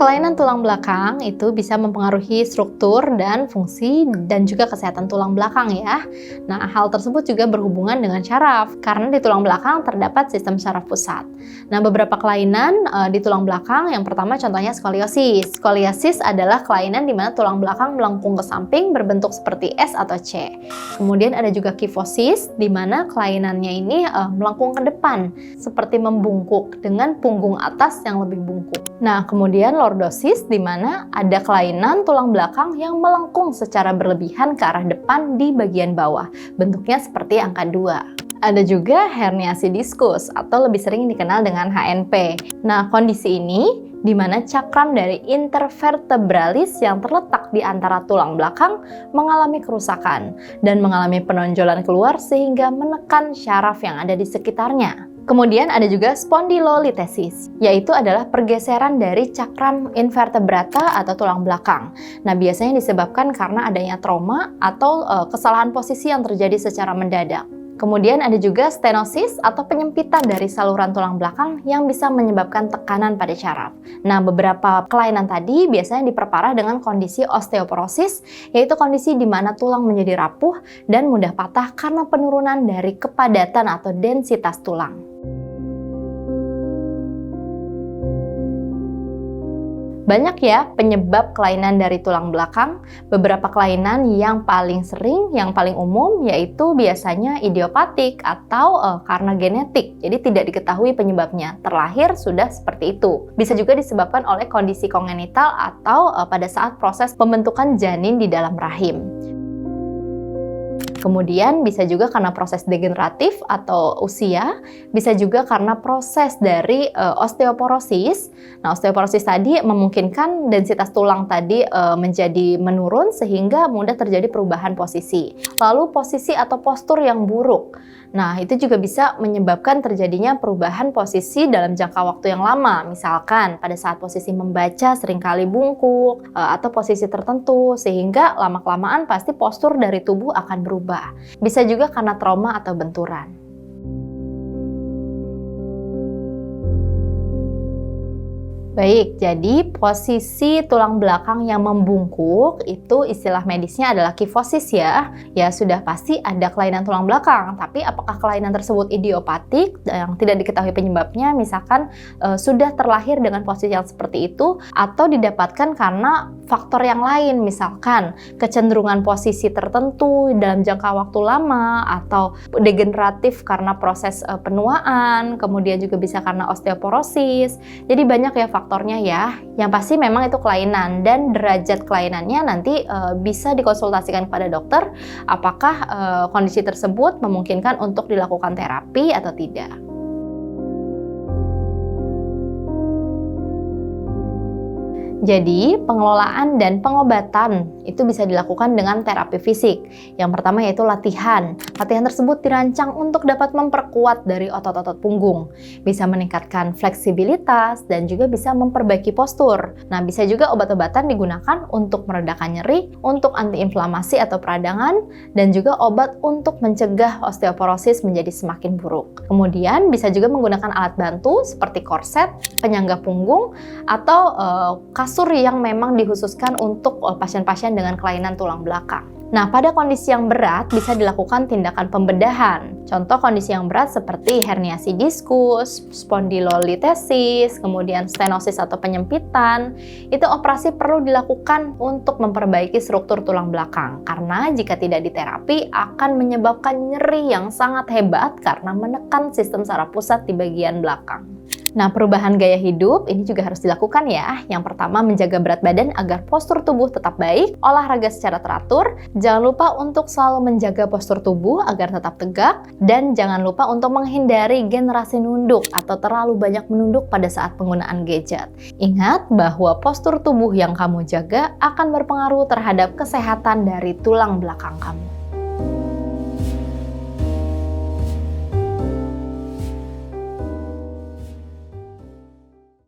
Kelainan tulang belakang itu bisa mempengaruhi struktur dan fungsi dan juga kesehatan tulang belakang ya. Nah, hal tersebut juga berhubungan dengan syaraf karena di tulang belakang terdapat sistem syaraf pusat. Nah, beberapa kelainan di tulang belakang, yang pertama contohnya skoliosis. Skoliosis adalah kelainan di mana tulang belakang melengkung ke samping berbentuk seperti S atau C. Kemudian ada juga kifosis di mana kelainannya ini melengkung ke depan seperti membungkuk dengan punggung atas yang lebih bungkuk. Nah, kemudian lordosis di mana ada kelainan tulang belakang yang melengkung secara berlebihan ke arah depan di bagian bawah. Bentuknya seperti angka 2. Ada juga herniasi diskus atau lebih sering dikenal dengan HNP. Nah, kondisi ini di mana cakram dari intervertebralis yang terletak di antara tulang belakang mengalami kerusakan dan mengalami penonjolan keluar sehingga menekan syaraf yang ada di sekitarnya. Kemudian ada juga spondylolitesis, yaitu adalah pergeseran dari cakram invertebrata atau tulang belakang. Nah, biasanya disebabkan karena adanya trauma atau kesalahan posisi yang terjadi secara mendadak. Kemudian ada juga stenosis atau penyempitan dari saluran tulang belakang yang bisa menyebabkan tekanan pada syaraf. Nah, beberapa kelainan tadi biasanya diperparah dengan kondisi osteoporosis, yaitu kondisi di mana tulang menjadi rapuh dan mudah patah karena penurunan dari kepadatan atau densitas tulang. Banyak ya penyebab kelainan dari tulang belakang. Beberapa kelainan yang paling sering, yang paling umum yaitu biasanya idiopatik atau karena genetik. Jadi tidak diketahui penyebabnya. Terlahir sudah seperti itu. Bisa juga disebabkan oleh kondisi kongenital atau pada saat proses pembentukan janin di dalam rahim. Kemudian bisa juga karena proses degeneratif atau usia, bisa juga karena proses dari osteoporosis. Nah, osteoporosis tadi memungkinkan densitas tulang tadi menjadi menurun sehingga mudah terjadi perubahan posisi. Lalu posisi atau postur yang buruk. Nah, itu juga bisa menyebabkan terjadinya perubahan posisi dalam jangka waktu yang lama. Misalkan pada saat posisi membaca seringkali bungkuk atau posisi tertentu sehingga lama-kelamaan pasti postur dari tubuh akan berubah. Bisa juga karena trauma atau benturan. Baik, jadi posisi tulang belakang yang membungkuk itu istilah medisnya adalah kifosis ya. Ya sudah pasti ada kelainan tulang belakang, tapi apakah kelainan tersebut idiopatik yang tidak diketahui penyebabnya, misalkan sudah terlahir dengan posisi yang seperti itu, atau didapatkan karena faktor yang lain, misalkan kecenderungan posisi tertentu dalam jangka waktu lama, atau degeneratif karena proses penuaan, kemudian juga bisa karena osteoporosis. Jadi banyak ya faktornya ya. Yang pasti memang itu kelainan dan derajat kelainannya nanti bisa dikonsultasikan kepada dokter apakah kondisi tersebut memungkinkan untuk dilakukan terapi atau tidak. Jadi, pengelolaan dan pengobatan itu bisa dilakukan dengan terapi fisik. Yang pertama yaitu latihan. Latihan tersebut dirancang untuk dapat memperkuat dari otot-otot punggung. Bisa meningkatkan fleksibilitas dan juga bisa memperbaiki postur. Nah, bisa juga obat-obatan digunakan untuk meredakan nyeri, untuk antiinflamasi atau peradangan, dan juga obat untuk mencegah osteoporosis menjadi semakin buruk. Kemudian, bisa juga menggunakan alat bantu seperti korset, penyangga punggung, atau kasur yang memang dikhususkan untuk pasien-pasien dengan kelainan tulang belakang. Nah, pada kondisi yang berat bisa dilakukan tindakan pembedahan. Contoh kondisi yang berat seperti herniasi diskus, spondylolitesis, kemudian stenosis atau penyempitan. Itu operasi perlu dilakukan untuk memperbaiki struktur tulang belakang. Karena jika tidak diterapi akan menyebabkan nyeri yang sangat hebat karena menekan sistem saraf pusat di bagian belakang. Nah, perubahan gaya hidup ini juga harus dilakukan ya. Yang pertama, menjaga berat badan agar postur tubuh tetap baik, olahraga secara teratur, jangan lupa untuk selalu menjaga postur tubuh agar tetap tegak, dan jangan lupa untuk menghindari generasi nunduk atau terlalu banyak menunduk pada saat penggunaan gadget. Ingat bahwa postur tubuh yang kamu jaga akan berpengaruh terhadap kesehatan dari tulang belakang kamu.